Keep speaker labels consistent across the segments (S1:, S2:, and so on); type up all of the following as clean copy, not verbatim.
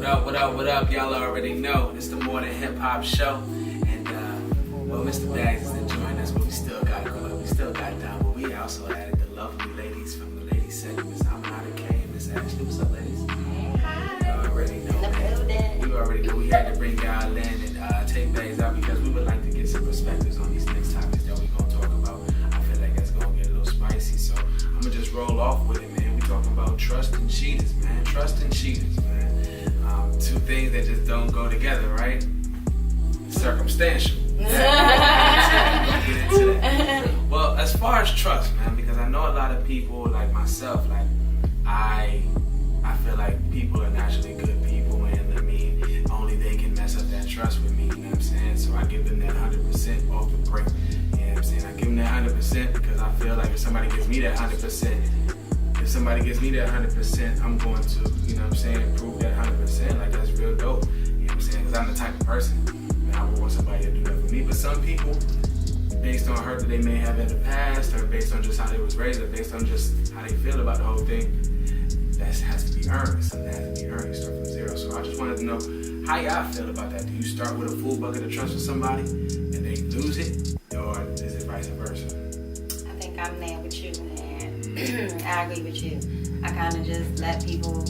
S1: What up? Y'all already know. It's the More Than Hip Hop show. And, Mr. Bags is enjoying us, but we still got good. We still got down, but we also added the lovely ladies from the ladies segment. I'm Nada K and Miss Ashley. What's up, ladies?
S2: Hi.
S1: You already know, man. You already know we had to bring y'all in and take Bags out because we would like to get some perspectives on these next topics that we're going to talk about. I feel like that's going to get a little spicy, so I'm going to just roll off with it, man. We're talking about trust and cheaters, man. Trust and cheaters, man. Two things that just don't go together, right? Circumstantial. We'll get into that. Well, as far as trust, man, because I know a lot of people like myself, like I feel like people are naturally good people, and I mean, only they can mess up that trust with me, you know what I'm saying? So I give them that 100% off the break, you know what I'm saying? I give them that 100% because I feel like if somebody gives me that 100%, if somebody gives me that 100%, I'm going to, you know what I'm saying, prove that 100%. Like, that's real dope. You know what I'm saying? Because I'm the type of person, man, I would want somebody to do that for me. But some people, based on hurt that they may have in the past, or based on just how they was raised, or based on just how they feel about the whole thing, that has to be earned. Something has to be earned. You start from zero. So I just wanted to know how y'all feel about that. Do you start with a full bucket of trust with somebody, and they lose it, or is it vice versa?
S2: I think I'm there with you, and I agree with you. I kind of just let people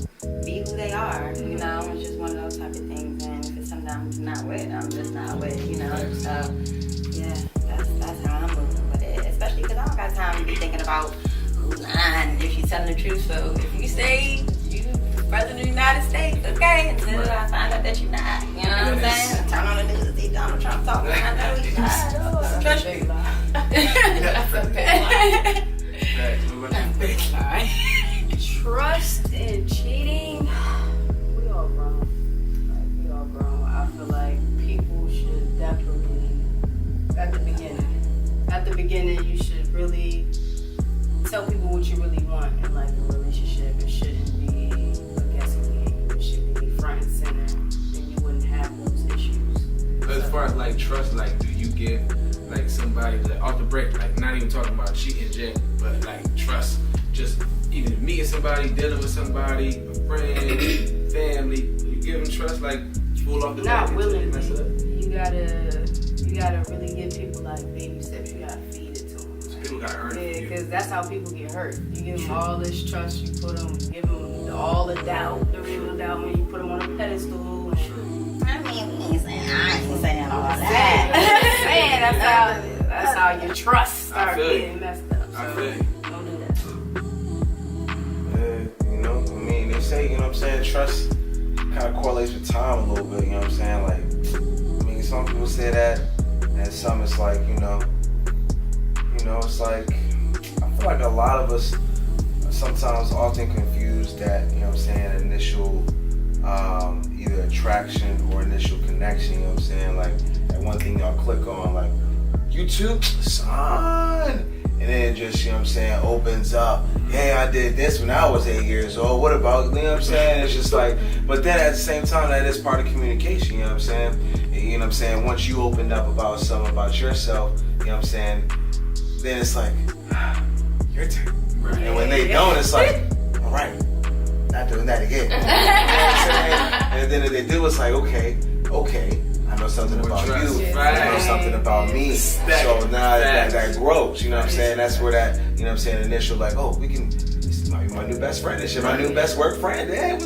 S2: be who they are, you know. It's just one of those type of things, and if it's something I'm not with, I'm just not with, you know. So, yeah, that's how I'm moving with it. Especially because I don't got time to be thinking about who's lying if she's telling the truth. So if you say you the president of the United States, okay, until I find out that you're not, you know what I'm saying? Turn on the news and see Donald Trump talking. I know he's lied. Oh, trust me. That's a big lie.
S1: That's a big lie.
S3: Trust and cheating, we all grown. We all grown. I feel like people should definitely, at the beginning, you should really tell people what you really want in like a relationship. It shouldn't be a guessing game. It should be front and center. Then you wouldn't have those issues.
S1: But as far as like trust, like do you give like somebody like off the break, like not even talking about cheating, Jay, but like trust, just even meeting somebody, dealing with somebody, a friend, family, you give them trust like full off the
S3: not
S1: break.
S3: willingly. You gotta really give people like baby steps. You gotta feed it to them.
S1: So people gotta earn it.
S3: Yeah, because that's how people get hurt. You give them all this trust, you give them all the doubt, the real doubt when you put them on a pedestal. And,
S2: I mean, we ain't saying, I ain't saying all that.
S3: that's how your trust starts getting messed up. So
S1: I feel you.
S3: Don't do that.
S4: You know, I mean, they say, you know what I'm saying, trust kind of correlates with time a little bit, you know what I'm saying? Like, I mean, some people say that, and some it's like, you know, it's like, I feel like a lot of us are sometimes often confused that, you know what I'm saying, initial either attraction or initial connection, you know what I'm saying? Like, that one thing y'all click on, like, YouTube, son! And then it just, you know what I'm saying, opens up. Hey, I did this when I was 8 years old. What about, you know what I'm saying? It's just like, but then at the same time, that is part of communication, you know what I'm saying? And, you know what I'm saying? Once you opened up about something about yourself, you know what I'm saying? Then it's like, your turn. Right. And when they don't, it's like, all right, not doing that again. You know what I'm saying? And then if they do, it's like, okay. I know something about you. I know something about me. So now that grows. You know what I'm saying? That's where that, you know what I'm saying, initial like, oh, we can, this is my new best friend. This is my new best work friend. Hey,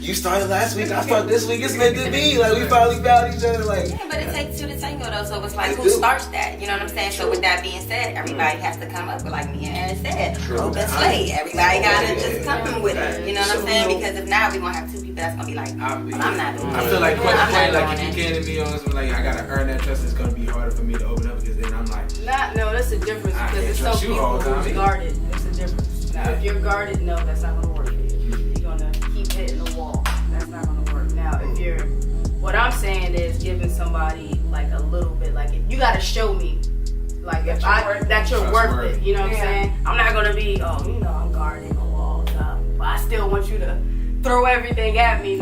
S4: you started last week. I started this week. It's meant to be. Like, we finally found each other. Like,
S2: yeah, but it takes two to tango though. So it's like, who starts that? You know what I'm saying? So with that being said, everybody has to come up with, like me and said, open slate. Everybody gotta just come with it. You know what I'm saying? Because if not, we're gonna have two people that's gonna be like, well, I'm not doing it.
S1: I feel like like if you came to me on something like I gotta earn that trust, it's gonna be harder for me to open up because then I'm like,
S3: no, that's a difference because it's some people who's guarded. There's a difference. Now, if you're guarded, no, that's not gonna work for you. You're gonna keep hitting the wall. That's not gonna work. Now, if you're, what I'm saying is giving somebody like a little bit, like if you gotta show me, like that you're worth it. You know what I'm saying? I'm not gonna be, I'm guarding the walls up, but I still want you to throw everything at me. You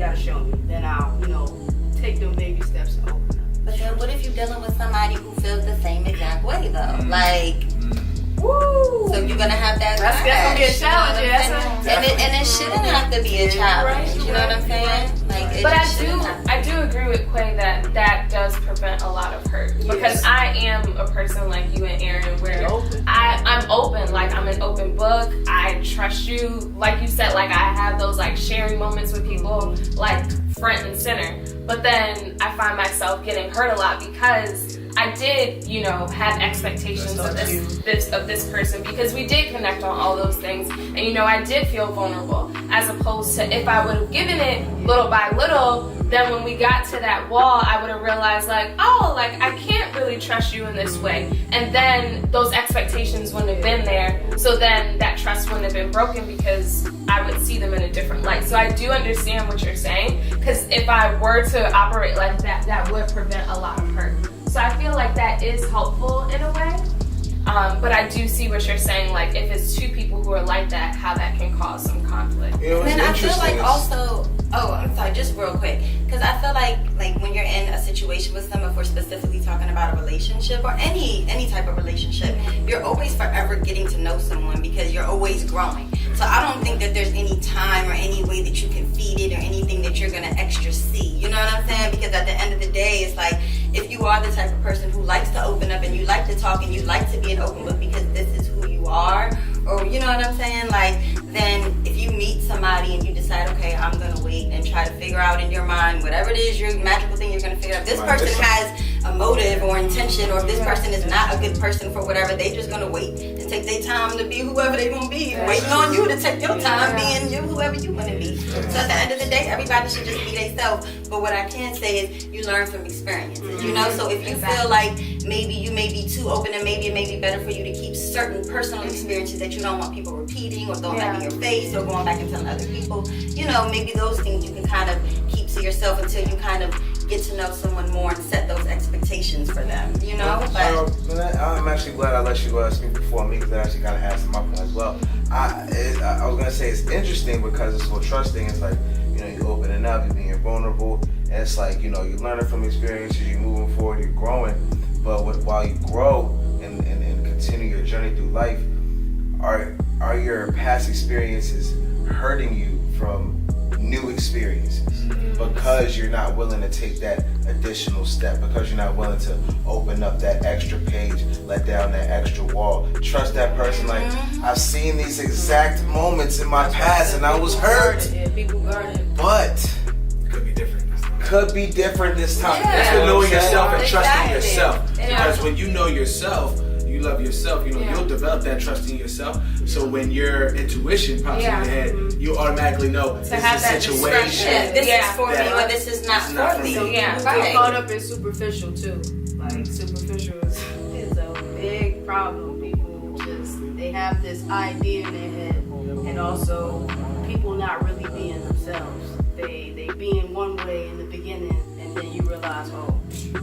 S3: gotta show me. Then I'll, take them baby steps and open up.
S2: But then what if you're dealing with somebody who feels the same exact way though? Like,
S3: Woo!
S2: So you're gonna have that.
S3: That's gonna be a challenge.
S2: And it shouldn't have to be a challenge. You know what I'm saying? Like,
S5: but I do agree with Quay that does prevent a lot of hurt, because I am a person like you and Aaron, where I'm open. Like, I'm an open book. I trust you. Like you said, like, I have those like sharing moments with people, like front and center. But then I find myself getting hurt a lot because I did, have expectations of this person, because we did connect on all those things, and I did feel vulnerable, as opposed to if I would have given it little by little, then when we got to that wall, I would have realized like, oh, like I can't really trust you in this way, and then those expectations wouldn't have been there, so then that trust wouldn't have been broken because I would see them in a different light. So I do understand what you're saying, because if I were to operate like that, that would prevent a lot of hurt. So I feel like that is helpful in a way, but I do see what you're saying, like if it's two people who are like that, how that can cause some conflict.
S2: And then I feel like also, I'm sorry, just real quick, because I feel like when you're in a situation with someone, if we're specifically talking about a relationship or any type of relationship, you're always forever getting to know someone because you're always growing. So I don't think that there's any time or any way that you can feed it or anything that you're gonna extra see. You know what I'm saying? Because at the end of the day, it's like, if you are the type of person who likes to open up and you like to talk and you like to be an open book because this is who you are, or you know what I'm saying? Like, then if you meet somebody and you decide, okay, I'm gonna wait and try to figure out in your mind whatever it is, your magical thing you're gonna figure out. This person has a motive or intention, or if this person is not a good person for whatever, they just gonna wait and take their time to be whoever they gonna be, waiting on you to take your time being you, whoever you wanna be. So at the end of the day, everybody should just be themselves. But what I can say is you learn from experiences, So if you feel like maybe you may be too open, and maybe it may be better for you to keep certain personal experiences that you don't want people repeating or throwing back in your face or going back and telling other people, maybe those things you can kind of keep to yourself until you kind of get to know someone more and set those expectations for them, But
S4: I'm actually glad I let you speak before me, because I actually got to ask my point as well. I was going to say it's interesting because it's so trusting. It's like, you're opening up, you're being vulnerable, and it's like, you're learning from experiences, you're moving forward, you're growing. But while you grow and continue your journey through life, are your past experiences hurting you from new experiences? Because you're not willing to take that additional step, because you're not willing to open up that extra page, let down that extra wall, trust that person. Like, I've seen these exact moments in my past and I was hurt, but could be different this time.
S1: That's what knowing yourself and trusting yourself. Because when you know yourself, you love yourself, you'll develop that trust in yourself. So when your intuition pops in your head, you automatically know this is a situation.
S2: This is for me, or this is not for me.
S3: So get caught up in superficial too. Like, superficial is a big problem. People they have this idea in their head, and also people not really being themselves. They being one way in the beginning, and then you realize, oh,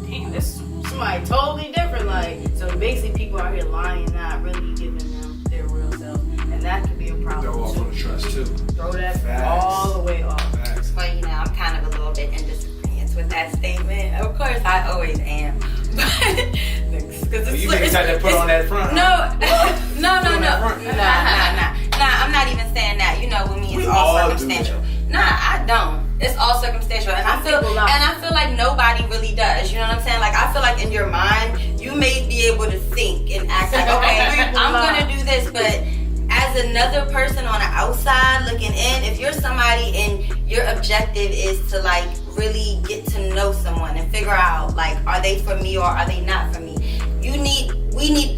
S3: damn, this is somebody totally different. Like, so basically people out here lying, not really giving them their real self, and that could be a problem.
S1: Throw off on the trust too.
S3: Throw that all the way off.
S2: Well, I'm kind of a little bit in disagreement with that statement. Of course, I always am. But
S1: you may decide to put on that front.
S2: No. I'm not even saying that. With me, it's all circumstantial. Nah, I don't. It's all circumstantial, and I feel like nobody really does. You know what I'm saying? Like, I feel like in your mind, you may be able to think and act like, okay, I'm gonna do this, but as another person on the outside looking in, if you're somebody and your objective is to like really get to know someone and figure out like, are they for me or are they not for me?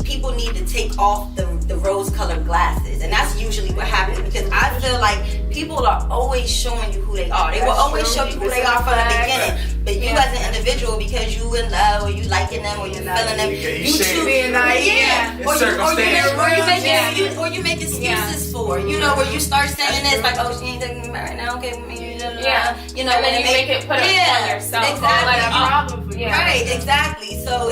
S2: People need to take off the rose-colored glasses, and that's usually what happens, because I feel like people are always showing you who they are. They will always show you who they are from the beginning, but you as an individual, because you in love or you liking them or you feeling them, you choose or you make excuses for, where you start saying this like, oh, she ain't taking me right now, okay,
S5: and then you make it put it on yourself.
S2: Exactly. Right, exactly. So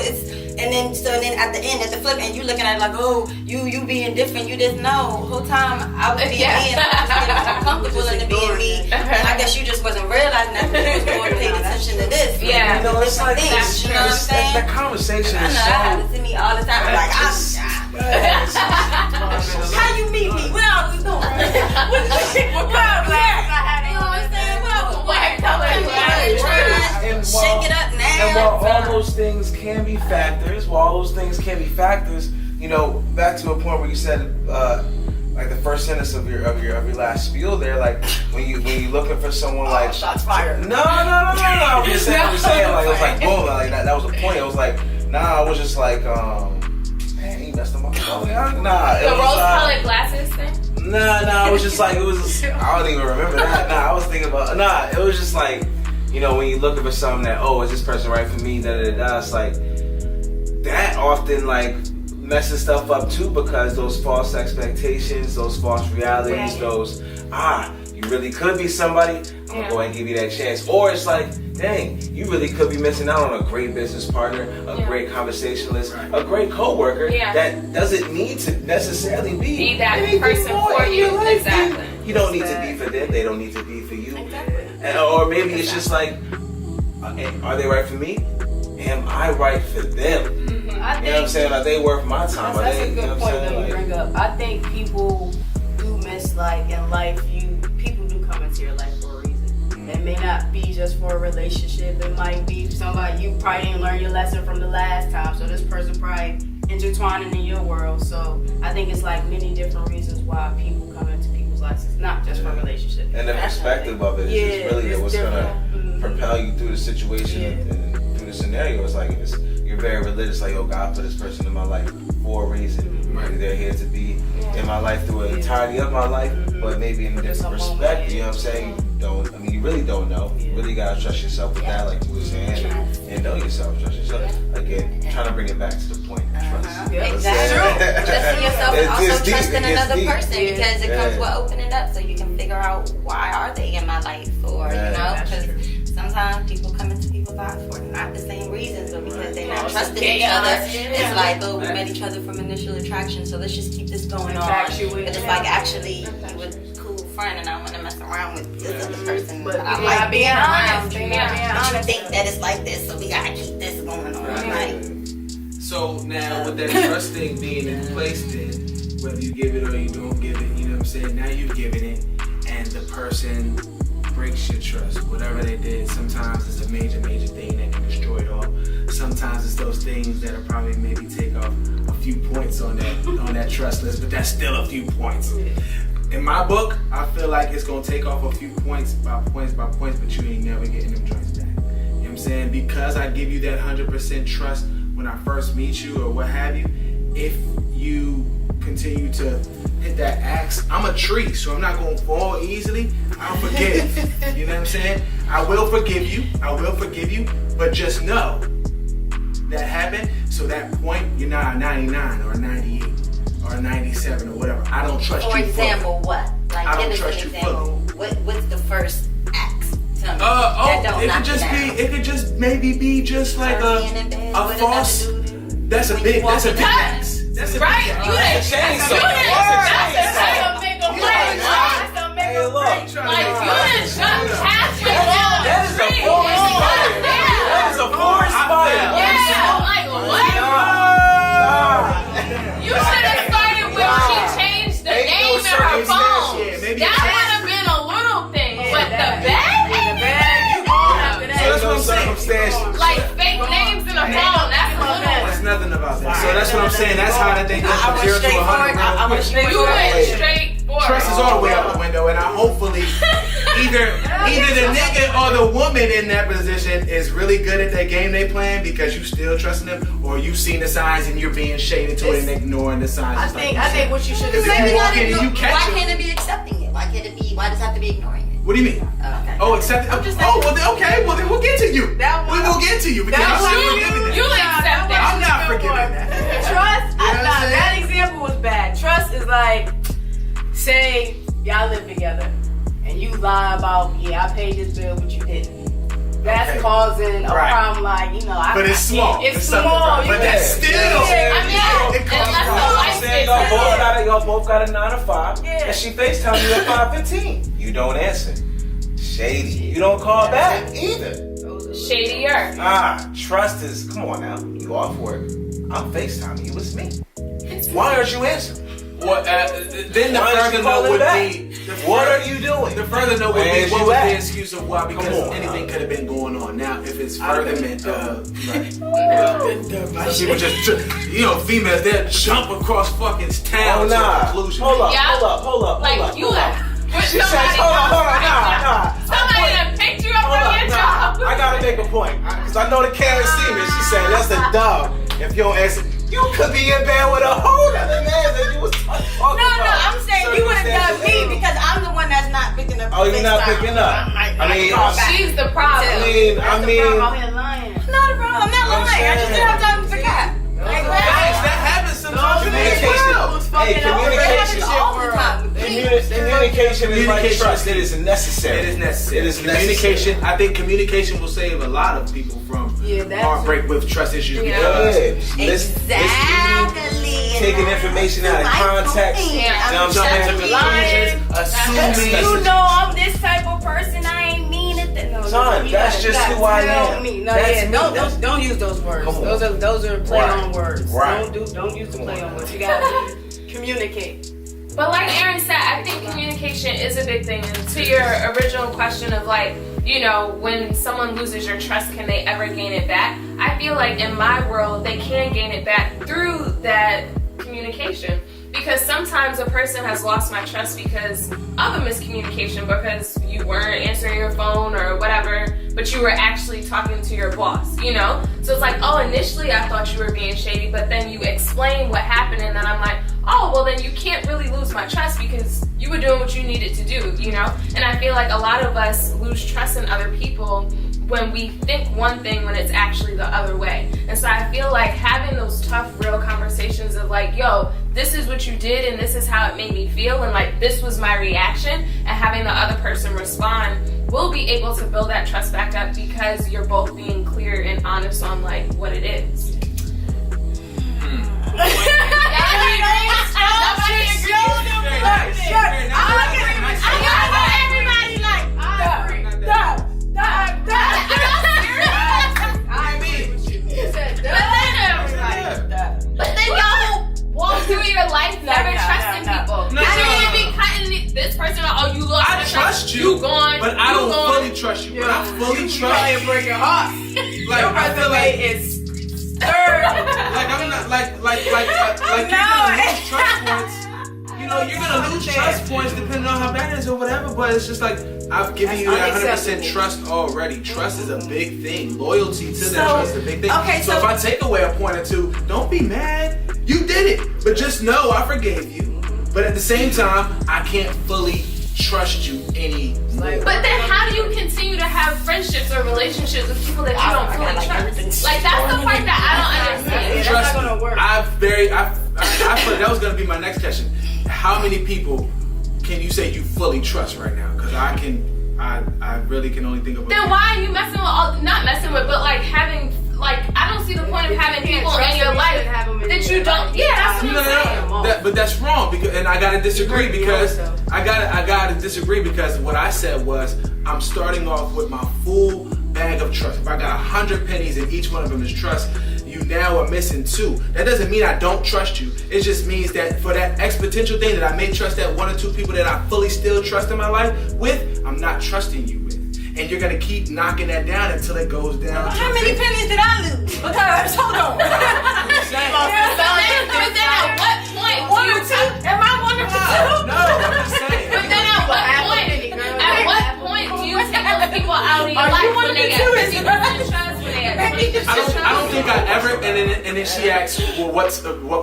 S2: then at the end, at the flip, and you looking at it like, oh, you being different, you didn't know. The whole time I was being me, and I was getting more comfortable in being me. And I guess you just wasn't realizing that because you was more paying attention to this.
S5: Yeah.
S4: It's like
S2: things, you know what I'm saying?
S4: That conversation is
S2: that happens to me all the time. Like,
S4: things can be factors. Well, all those things can be factors. You know, back to a point where you said, like the first sentence of your last spiel there, like when you looking for someone like
S3: shots fired.
S4: No. I'm just saying, like it was like boom, like that was the point. It was like I was just like man, he messed him up. Nah,
S5: The rose-colored glasses thing.
S4: Nah, it was just like I don't even remember that. I was thinking about it was just like, you know, when you looking for something that, is this person right for me? It's like that often like messes stuff up too, because those false expectations, those false realities, those you really could be somebody. I'm gonna go ahead and give you that chance. Or it's like, dang, you really could be missing out on a great business partner, a great conversationalist, a great coworker that doesn't need to necessarily be
S5: that person for you. Exactly.
S4: You don't need to be for them. They don't need to be for you.
S5: Exactly.
S4: Or maybe it's just like, are they right for me? Am I right for them?
S3: Mm-hmm.
S4: You know what I'm saying? Are they worth my time?
S3: That's
S4: a
S3: good point that you bring up. I think people do miss, like, in life, people do come into your life for a reason. It may not be just for a relationship. It might be somebody you probably didn't learn your lesson from the last time. So this person probably intertwining in your world. So I think it's like many different reasons why people come into people's lives. It's not just for a relationship.
S4: And the perspective of it is really what's going to propel you through the situation and through the scenario. It's like you're very religious, like, God put this person in my life for a reason. Maybe they're here to be in my life through the entirety of my life, but maybe in a different perspective. You know what I'm saying? You really don't know. You really gotta trust yourself with that, like you were saying, and know yourself, trust yourself. Again, trying to bring it back to the point of trust.
S2: Exactly. Trusting yourself and also trusting another person,
S4: deep.
S2: because it comes with opening up, so you can figure out why are they in my life, or because sometimes people come into people's lives for not the same reasons, but because they're not trusting each other. It's like, we met each other from initial attraction, so let's just keep this going on. But it's like, actually, you were a cool friend, and I want to mess around with this other person. But I like being around you. But you think that it's like this, so we gotta keep this going on. Like,
S1: so now with that trust thing being in place, then whether you give it or you don't give it, you know what I'm saying? Now you've given it, and the person breaks your trust, whatever they did. Sometimes it's a major thing that can destroy it all. Sometimes it's those things that'll probably maybe take off a few points on that trust list, but that's still a few points. In my book, I feel like it's gonna take off a few points by points, but you ain't never getting them joints back. You know what I'm saying? Because I give you that 100% trust when I first meet you or what have you. If you continue to hit that axe, I'm a tree, so I'm not gonna fall easily. I'll forgive. You know what I'm saying? I will forgive you, but just know that happened. So that point, you're not a 99 or a 98 or a 97 or whatever. I don't trust you.
S2: For example, what? Like,
S1: I don't
S2: give us
S1: trust
S2: an
S1: you
S2: example. What's the first axe? Tell me.
S1: It could just maybe be just like a false. That's a big axe. That's a big axe.
S5: You didn't change something. Like, you didn't jump halfway down the street.
S4: That is a forest fire.
S5: Yeah, like, what? You should have started when she changed the name in her phone. That would have been a little thing. But the bad name?
S4: So that's what I'm saying.
S5: Like, fake names in a phone, that's a little.
S1: There's nothing about that. So that's what I'm saying. That's how that thing goes from 0 to 100.
S5: You went straight for it.
S1: Trust is all the way out the window, and I hopefully either the nigga or the woman in that position is really good at that game they playing because you still trusting them, or you seen the signs and you're being shaded to it and ignoring the signs.
S3: I think what you should do.
S2: Why can't it be accepting it? Why does it have to be ignoring it?
S1: What do you mean?
S2: Okay.
S1: Oh, accept it. Well then we'll get to you. We will get to you because I'm not forgiving that.
S5: You accept that.
S1: I'm not forgiving that.
S3: Trust, that example was bad. Trust is like, say y'all live together and you lie about, I paid this bill, but you didn't. That's causing a problem, like,
S1: but it's small.
S3: It's small.
S1: But that's still.
S4: Y'all both got a 9 to 5, and she FaceTime you at 5:15. You don't answer. Shady. You don't call back either.
S5: Shadier.
S4: Trust is. Come on now. You off work. I'm FaceTiming you. It's me. Why aren't you answering?
S1: What? Then the further note would be.
S4: What are you doing?
S1: The further note would be what was the excuse of why? Because
S4: on,
S1: anything could have been going on. Now, if it's furtherment, right? People just, females, they'll jump across fucking town to a conclusion.
S4: Hold up.
S5: Like you left.
S4: She says, hold on, nah.
S5: Somebody done picked you up from your job.
S4: I gotta make a point. Because I know the Karen see me. She said, that's a dub. If you don't answer, you could be in bed with a whole other man that you was talking about.
S2: No, I'm saying you would have done me because I'm the one that's not picking up.
S4: Oh, you're not picking up.
S5: She's the problem.
S4: I mean,
S3: Out here lying.
S2: Not a problem. I'm not lying. I just didn't have time to forget.
S1: That happens sometimes.
S4: Communication is like trust. It is necessary.
S1: It is necessary. Communication. I think communication will save a lot of people from heartbreak with trust issues.
S2: Exactly.
S4: Taking information out of context. Assuming.
S2: You know I'm this type of person. I ain't mean it.
S4: Son, that's just who I am.
S3: Don't use those words. Those are play on words.
S4: Right.
S3: Don't use the play on words. You gotta communicate.
S5: But like Aaron said, I think communication is a big thing. And to your original question of like, when someone loses your trust, can they ever gain it back? I feel like in my world, they can gain it back through that communication. Because sometimes a person has lost my trust because of a miscommunication, because you weren't answering your phone or whatever, but you were actually talking to your boss, So it's like, oh, initially I thought you were being shady, but then you explain what happened, and then I'm like, oh, well then you can't really lose my trust because you were doing what you needed to do, And I feel like a lot of us lose trust in other people when we think one thing when it's actually the other way. And so I feel like having those tough, real conversations of like, yo, this is what you did and this is how it made me feel and like this was my reaction, and having the other person respond will be able to build that trust back up because you're both being clear and honest on like what it is. But then y'all walk through your life never trusting people. You can't be cutting this person off. Oh, you lost.
S1: I trust you,
S5: gone.
S1: But I don't fully trust you. But I fully trust you.
S3: Break your heart.
S1: Like I feel like
S3: it's third.
S1: Like I'm not like you're gonna lose trust points. You're gonna lose trust points depending on how bad it is or whatever. But it's just like I've given you that 100% trust already. Trust is a big thing. Loyalty to that trust is a big thing.
S2: Okay,
S1: so if I take away a point or two, don't be mad. You did it, but just know I forgave you. But at the same time, I can't fully trust you anymore.
S5: But then how do you continue to have friendships or relationships with people that you don't fully trust? Like that's the part that I don't understand.
S1: Trust me, I thought that was gonna be my next question. How many people can you say you fully trust right now? Because I really can only think of.
S5: Then why are you messing with not messing with, but like having I don't see the point of having people in your life that you don't. Yeah, that's what I'm saying.
S1: But that's wrong and I gotta disagree because I gotta disagree because what I said was I'm starting off with my full bag of trust. If I got 100 pennies and each one of them is trust, you now are missing 2. That doesn't mean I don't trust you. It just means that for that exponential thing that I may trust that 1 or 2 people that I fully still trust in my life with, I'm not trusting you with. And you're gonna keep knocking that down until it goes down.
S2: How many pennies did I lose? Because hold on.
S5: But then at what point?
S2: 1 or 2? Am I 1 or 2?
S1: No, I'm just saying.
S5: But then at what point? At what point do you take those people out of your life when they get 50% trust?
S1: I don't think I ever. And then she asks, well, what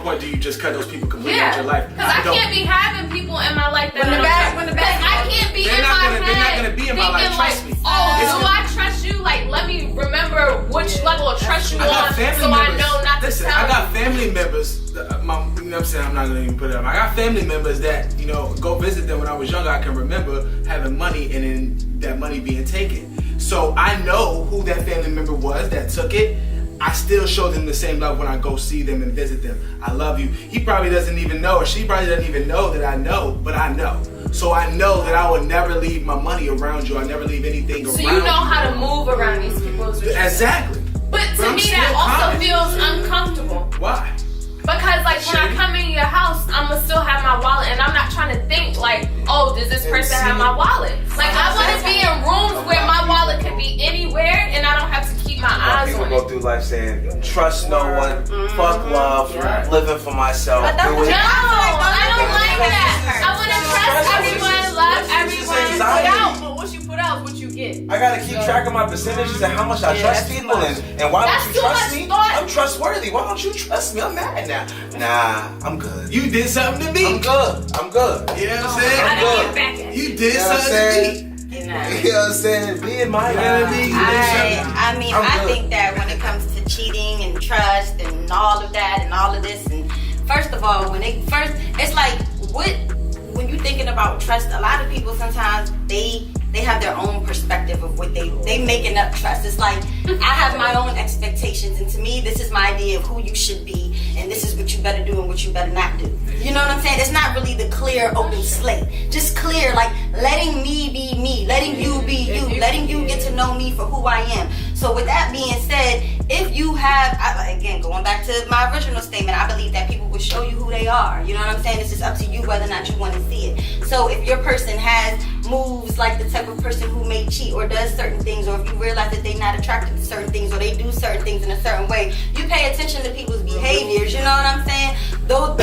S1: point do you just cut those people completely out of your life?
S5: Because I can't be having people in my life that I can't be in my head.
S1: They're not gonna be in my life. Trust me.
S5: Oh, do I trust you? Like, let me remember which level of trust you on, so I know not to tell.
S1: I got family members. You know what I'm saying? I'm not gonna even put it up. I got family members that go visit them when I was younger. I can remember having money and then that money being taken. So I know who that family member was that took it. I still show them the same love when I go see them and visit them. I love you. He probably doesn't even know, or she probably doesn't even know that I know, but I know. So I know that I will never leave my money around you. I never leave anything around you.
S5: So you know how to move around these people.
S1: Exactly.
S5: But to me that also feels uncomfortable.
S1: Why?
S5: Because like when I come in your house, I'm gonna still have my wallet, and I'm not trying to think like, oh, does this person have my wallet? Like I want to be in rooms where my wallet could be anywhere, and I don't have to keep my eyes
S4: people
S5: on
S4: go
S5: it.
S4: through life saying, trust no one, fuck love, living for myself.
S2: But that's
S4: doing
S5: No,
S4: it.
S5: I don't like that. I want to trust everyone, love everyone.
S3: But what you put out is what you get.
S4: I gotta keep track of my percentages and how much I trust people, and why
S5: That's
S4: don't you
S5: too
S4: trust
S5: much
S4: me?
S5: thought.
S4: I'm trustworthy. Why don't you trust me? I'm mad now. Nah, I'm good.
S1: You did something to me.
S4: I'm good. I'm good.
S1: You know what I'm saying?
S5: I
S4: good.
S5: didn't get back at
S1: You did
S4: You know what I'm
S1: something
S4: saying?
S1: to me.
S2: You know.
S4: You know what I'm saying? Be in my
S1: You know what I mean?
S2: I mean,
S4: I'm
S2: I
S4: good.
S2: think that when it comes to cheating and trust and all of that and all of this, and first of all, it's like when you're thinking about trust, a lot of people sometimes they have their own perspective of what they making up trust. It's like I have my own expectations, and to me, this is my idea of who you should be, and this is what you better do and what you better not do. You know what I'm saying? It's not really the clear open slate. Just clear, like letting me be me, letting you be you, letting you get to know me for who I am. So with that being said, if you have, again, going back to my original statement, I believe that people will show you who they are. You know what I'm saying? It's just up to you whether or not you want to see it. So if your person has moves like the type of person who may cheat or does certain things, or if you realize that they're not attracted to certain things or they do certain things in a certain way, you pay attention to people's behaviors. You know what I'm saying? Though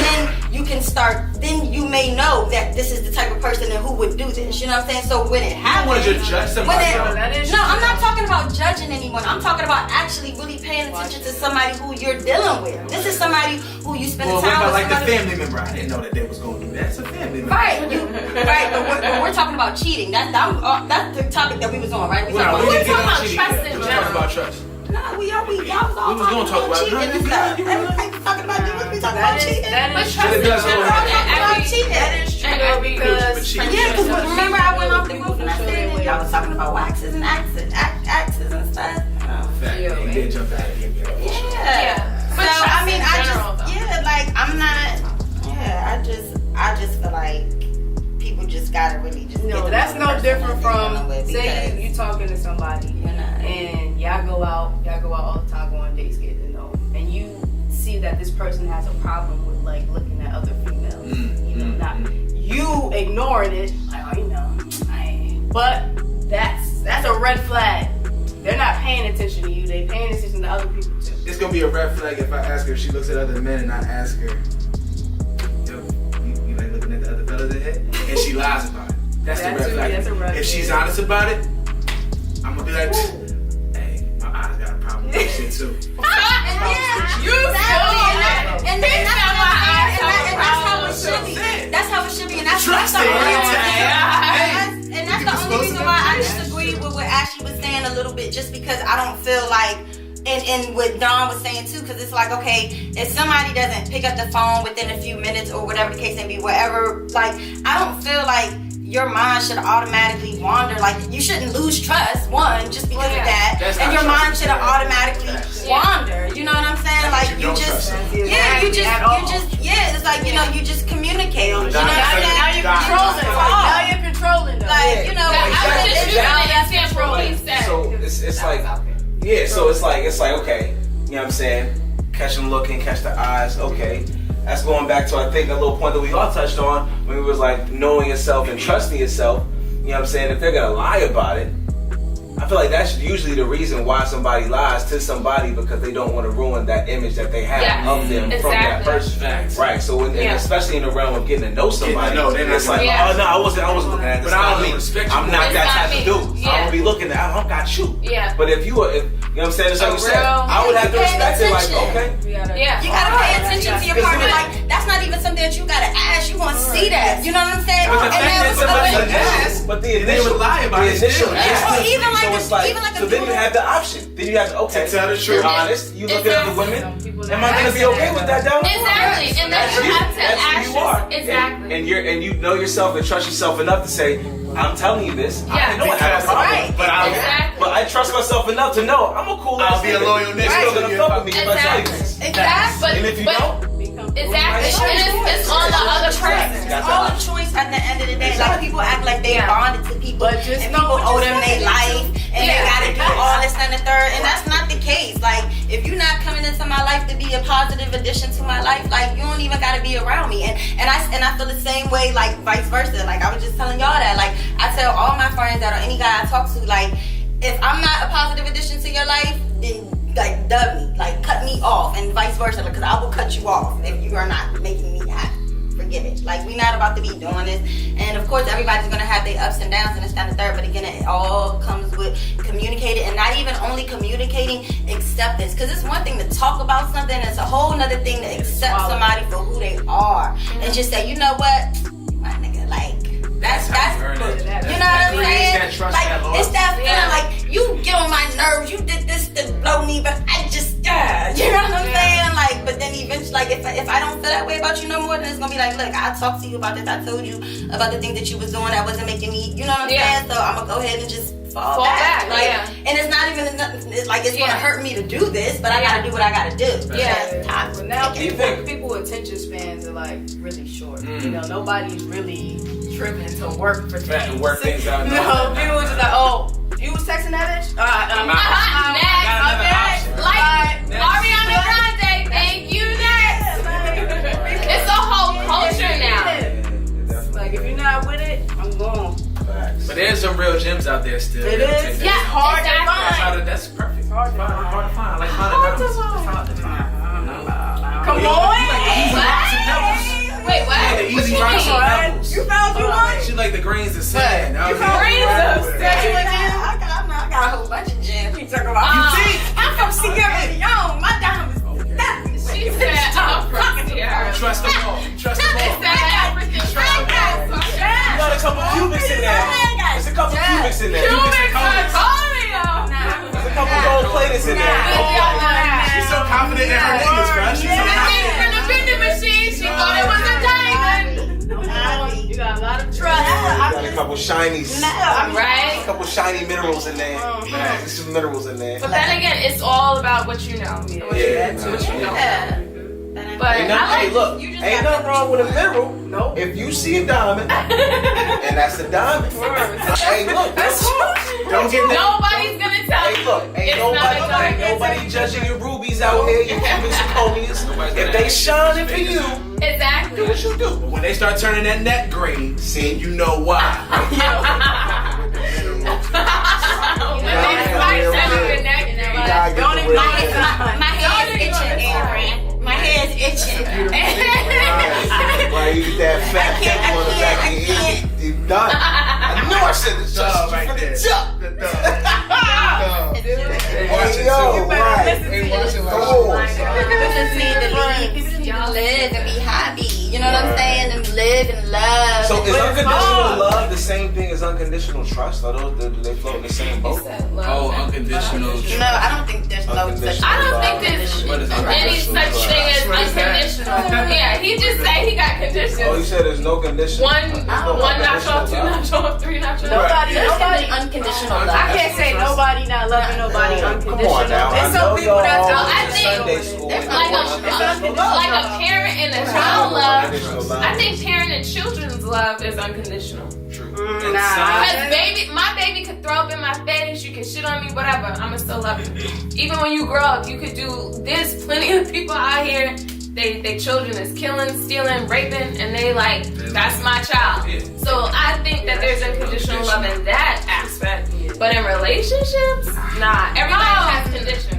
S2: then you may know that this is the type of person and who would do this. You know what I'm saying? So when it happens,
S1: You want to judge somebody?
S2: no, I'm not talking about judging anyone. I'm talking about actually really paying attention to somebody who you're dealing with. This is somebody who you spend
S1: Well,
S2: time
S1: what
S2: with.
S1: about like the family member? I didn't know that they was going to do that. It's a family member.
S2: Right, but we're talking about cheating. That's the topic that we was on, right? We
S1: Well,
S2: talking
S1: we
S2: about
S1: didn't get on
S5: about
S1: cheating
S5: trust
S1: yet.
S5: in
S1: Let's talk
S5: general.
S1: about trust.
S2: no, y'all was all
S1: We was gonna talk about
S2: cheating
S1: it.
S2: and stuff. Everybody was talking about you. We talking about cheating.
S5: But trust
S1: it
S5: in
S1: does
S5: general,
S1: go hand in
S5: and
S2: hand.
S5: every-
S3: That is true
S5: and every-
S3: because
S1: But cheating.
S2: Yeah, because remember I went off the
S3: People
S2: roof and I
S3: show
S2: said
S3: their
S2: that
S3: way.
S2: y'all was talking about waxes and axes and stuff.
S1: Fact,
S3: Yeah,
S1: he did jump out of here.
S2: Yeah.
S5: But
S2: So
S5: trust
S2: I mean,
S5: in general, though.
S2: like I'm not. Yeah, I just feel like people just gotta really just. get
S3: No,
S2: to
S3: that's
S2: know the
S3: no
S2: person
S3: different
S2: that they're dealing
S3: from
S2: with,
S3: say
S2: because
S3: you talking to somebody
S2: you're not.
S3: and y'all go out all the time, go on dates, get to know, and you see that this person has a problem with like looking at other females. You know, not you ignoring it, like, oh, you know, but that's a red flag. They're not paying attention to you. They paying attention to other people too.
S1: It's gonna be a red flag if I ask her if she looks at other men and I ask her, yo, you like looking at the other fellas in here? And she lies about it. That's the red flag.
S3: That's a red
S1: If she's
S3: flag.
S1: honest about it, I'm gonna be like, hey, my eyes got a problem with that shit too.
S2: And that's how it should be. That's how it should be, and that's
S1: Trust
S2: the
S1: it.
S2: only
S1: Hey.
S2: and that's the only reason why I disagree with what Ashley was saying a little bit, just because I don't feel like, and what Dawn was saying too, because it's like, okay, if somebody doesn't pick up the phone within a few minutes or whatever the case may be, whatever, like, I don't feel like your mind should automatically wander. Like, you shouldn't lose trust, one, just because of that.
S1: That's
S2: And
S1: not
S2: your mind
S1: trust.
S2: should automatically
S1: Facts.
S2: wander. You know what I'm saying?
S1: That
S2: Like,
S1: means
S2: you
S1: don't
S2: just,
S1: trust
S2: it's like, you know, you just communicate. You know what
S1: Now
S2: I'm saying?
S3: Now you're
S1: Got it.
S3: controlling. Now you're controlling them.
S2: Like, you know,
S5: I was just using
S3: Exactly.
S5: an example he said.
S4: So it's like, yeah, so it's like, okay, you know what I'm saying? Catch them looking, catch the eyes, okay. That's going back to, I think, a little point that we all touched on when we was like knowing yourself and trusting yourself. You know what I'm saying? If they're gonna lie about it, I feel like that's usually the reason why somebody lies to somebody, because they don't want to ruin that image that they have
S5: Yeah,
S4: of them from that
S5: exactly.
S4: person.
S1: Facts.
S4: Right. So, and especially in the realm of getting to know somebody,
S1: Getting to know, they're not
S4: it's like,
S5: Yeah.
S4: oh no, I wasn't looking at this.
S1: But I
S4: not
S1: don't
S4: me.
S1: respect you.
S4: I'm not
S5: It's
S4: that
S5: not
S4: type
S5: me.
S4: of dude.
S5: Yeah.
S4: I don't be looking at. I don't got you.
S5: Yeah.
S4: But if you were, you know what I'm saying? It's like
S5: A
S4: you said.
S5: real-
S4: I would have to
S2: Pay
S4: respect it. Like,
S2: attention.
S4: okay.
S5: Yeah.
S2: you gotta pay attention to your partner. Like, that's not even something that you gotta ask. You wanna see that. You know what I'm saying?
S1: But the fact that somebody
S2: but-
S1: asked,
S4: But the
S1: and they
S4: initial
S1: would lie about
S4: the
S1: it
S4: initial
S1: still.
S4: instinct,
S2: Or even like
S4: so
S2: a-
S4: it's like,
S2: even like a
S4: so then you
S2: dude-
S4: have the option. Then you have to, okay,
S1: To tell the truth.
S4: you're honest. You look at other
S5: Exactly.
S4: women. Am I gonna be okay with that, though?
S5: Exactly. And then you have to
S4: That's who you are.
S5: ask. Exactly.
S4: And you know yourself and trust yourself enough to say, I'm telling you this.
S5: Yeah.
S4: I know I have a problem,
S2: Right.
S5: Exactly.
S4: but I trust myself enough to know I'm a cool.
S1: I'll be a loyal nigga.
S4: You're still gonna fuck with me if I tell you
S5: Exactly.
S4: this.
S2: Exactly.
S4: And if you
S5: But-
S4: don't,
S5: Exactly. And it's on the other person.
S2: It's all a choice at the end of the day. Like, people act like they bonded to people,
S3: But just
S2: and
S3: know
S2: people
S3: what
S2: owe
S3: you're
S2: them their
S3: saying.
S2: life, and they gotta do all this and the third, and that's not the case. Like, if you're not coming into my life to be a positive addition to my life, like, you don't even gotta be around me. And I feel the same way, like, vice versa. Like, I was just telling y'all that. Like, I tell all my friends that or any guy I talk to, like, if I'm not a positive addition to your life, then like dub me, like cut me off, and vice versa, because I will cut you off if you are not making me happy. Forget it. Like, we're not about to be doing this. And of course, everybody's gonna have their ups and downs and this, that, and the third. But again, it all comes with communicating, and not even only communicating, acceptance. Because it's one thing to talk about something, it's a whole nother thing to accept somebody for who they are, and just say, you know what, my nigga, like. That's you know what I'm saying? Like, it's that feeling, like, you get on my nerves, you did this to blow me, but I just, you know what I'm saying? Like, but then eventually, like, if I don't feel that way about you no more, then it's gonna be like, look, I talked to you about this, I told you about the thing that you was doing that wasn't making me, you know what I'm saying? So I'm gonna go ahead and just fall back. Like, and it's not even, it's like, it's gonna hurt me to do this, but I gotta do what I gotta do.
S3: But now people attention spans are like really short. You know, nobody's really tripping to work for things.
S1: Work things out.
S3: No, people just like, oh, you was texting that bitch?
S5: Next. Like Ariana Grande, thank you, next. It's a whole culture now.
S3: Like, if you're not with it, I'm gone.
S1: But there's some real gems out there still.
S3: It is.
S5: Yeah,
S3: hard to find.
S1: That's perfect. Hard to find. Like
S3: Hard to find. Come on.
S5: Wait, what?
S1: Yeah, the easy rocks and pebbles.
S3: You found you one?
S1: She like the grains of sand.
S3: You found grains of sand.
S2: I got a whole bunch of gems. You talking about? I'm from Sierra Leone. My diamonds.
S5: She said, I'm from Sierra.
S1: Trust them all. Trust them all.
S5: African.
S4: You got a couple cubics in there. There's a couple cubics in there.
S5: Cubics
S4: There's a couple gold platers in there.
S1: She's so confident in her niggas, bro. She's so confident.
S5: From the vending machine, she thought it was a diamond.
S3: You got a lot of trust.
S4: You got a couple shinies.
S5: Right?
S4: A couple shiny minerals in there. There's some minerals in there.
S5: But then again, it's all about what you know.
S4: Yeah.
S5: What you know. But
S4: Ain't nothing, hey, look, ain't nothing wrong with a mineral. No. If you see a diamond, and that's a diamond. Hey, look, don't get that.
S5: Nobody's gonna tell you.
S4: Hey, look, ain't nobody judging your rubies out here, your cubic zirconias. If they shining for you,
S5: Exactly.
S4: do what you do.
S1: When they start turning that net green, see, you know why.
S2: My hair is itching, Aaron. My hair is itching.
S4: Why you that fat pimple on the back of your head? You done. I knew I said this just
S1: right
S4: from
S1: there.
S4: the jump.
S1: Watch it
S4: Yo,
S1: too.
S4: right.
S1: Hey, watch it
S2: People just need to live and be happy. You know what I'm saying? And live and love.
S4: So is unconditional love the same thing as unconditional trust? Are those, do they float in the same boat?
S1: Oh, unconditional.
S2: No, I don't think there's no such.
S5: I don't think there's any such thing as unconditional. Yeah, he just said he got conditions.
S4: Oh, you said there's no condition.
S5: One notch off, two notch off, three notch off.
S2: Nobody unconditional love.
S3: I can't say nobody not loving nobody unconditional.
S4: Come on now.
S3: There's some people that don't.
S5: I think
S4: Sunday school.
S5: like a parent and a child love.
S4: Unconditional love.
S5: I think parent and children's love is unconditional.
S1: True.
S5: Because my baby could throw up in my face, you can shit on me, whatever. I'ma still love you. Even when you grow up, you could do. There's plenty of people out here. They children is killing, stealing, raping, and they like that's my child.
S1: Yeah.
S5: So I think that there's unconditional love in that aspect. But in relationships, nah. Everybody has conditions.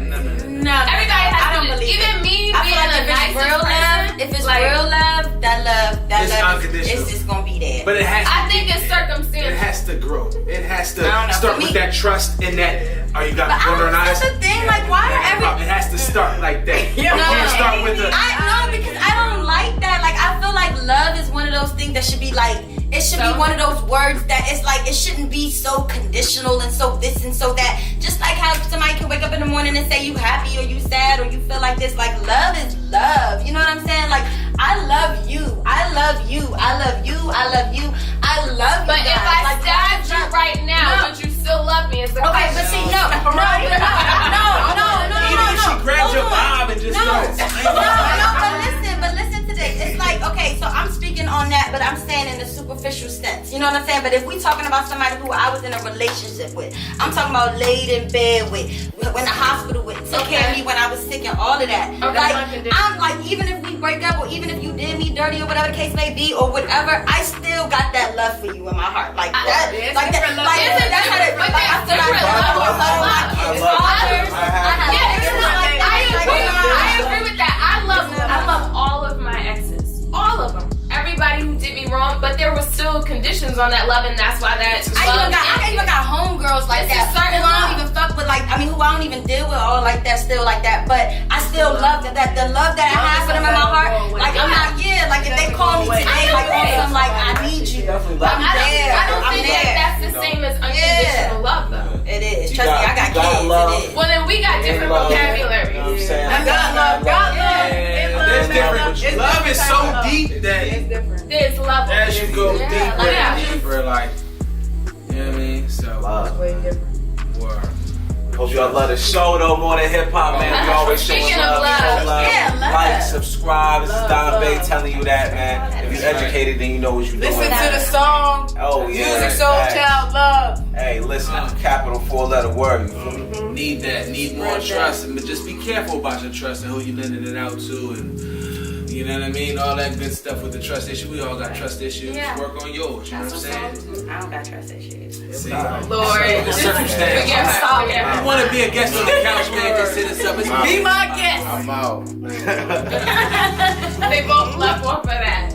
S2: No,
S5: Everybody has
S2: I don't
S5: conditions.
S2: believe
S5: Even
S2: it.
S5: me
S2: I
S5: being
S2: feel like
S5: a
S2: if it's
S5: nice
S2: real love, if it's real love, that
S1: It's
S2: love
S1: unconditional.
S2: is just gonna be there.
S1: But it has.
S5: I think it's circumstantial.
S1: It has to grow. It has to
S2: I don't know.
S1: start
S2: For
S1: with
S2: me-
S1: that trust in that. Are you got
S2: But
S1: one or not?
S2: that's the thing. Like, why are
S1: It has to start like that. You
S2: No.
S1: can't start with the.
S2: I know, because I don't like that. Like, I feel like love is one of those things that should be like, it should be one of those words that it's like, it shouldn't be so conditional and so this and so that. Just like how somebody can wake up in the morning and say you happy or you sad or you feel like this. Like, love is love. You know what I'm saying? Like, I love you. I love you. I love you. I love you. I love you.
S5: But if I
S2: like,
S5: stabbed you right now,
S2: No.
S5: would you still love me? It's the
S2: Okay, but see, no.
S1: Even if she grabbed your bob and just
S2: No,
S1: started.
S2: but listen to this. It's like, okay, so I'm speaking on that, but I'm saying in the superficial sense. You know what I'm saying? But if we talking about somebody who I was in a relationship with, I'm talking about laid in bed with, when the hospital with, took care of me when I was sick and all of that.
S5: Okay.
S2: Like, I'm like, even if we break up or even if you did me dirty or whatever the case may be or whatever, I still got that love for you in my heart. Like that, like that, like that's how it. Like I feel like
S5: I agree with that. I love all of my exes, all of them. Everybody who did me wrong, but there were still conditions on that love, and that's why that.
S2: I even got homegirls like that. Certain who I don't even fuck with, like who I don't even deal with, all like that, still like that. But I still love that. The love that I have for them in my heart. Like I'm not, like if they call me today, like on some, like I need you, I'm there.
S5: I don't think like that's the same as unconditional love, though.
S2: It is. Trust me, I got kids. It is.
S5: Well, then we got different vocabulary.
S4: You know what I'm saying?
S3: God love.
S1: There's different. Love is so deep that
S3: It's different.
S5: There's love.
S1: as you go
S5: Yeah,
S1: deeper
S5: like,
S1: and deeper, like, you know what I mean? So,
S4: Love.
S3: Way different.
S1: word.
S4: Hope y'all love the show though, more than hip hop, man. We always showing
S5: Speaking of
S4: love.
S5: love,
S4: Show love.
S2: yeah, love.
S4: Like, subscribe. This is Don
S3: Love.
S4: Bay telling you that, man. If you're educated, then you know what you're doing.
S3: Listen to the song.
S4: Oh yeah.
S3: Music Soul
S4: Facts.
S3: Child Love.
S4: Hey, listen, capital 4-letter word. You feel me?
S1: Need that. Need more trust. But just be careful about your trust and who you lending it out to. And you know what I mean? All that good stuff with the trust issue. We all got trust issues.
S5: Yeah.
S1: Work on yours. You know what I'm saying?
S2: I don't got trust issues.
S1: See?
S5: Lord,
S1: The circumstance.
S5: forgive her.
S1: You want to be a guest on the couch, man? Just hit us up. It's
S3: Be my guest.
S4: I'm out.
S5: They both left off of that.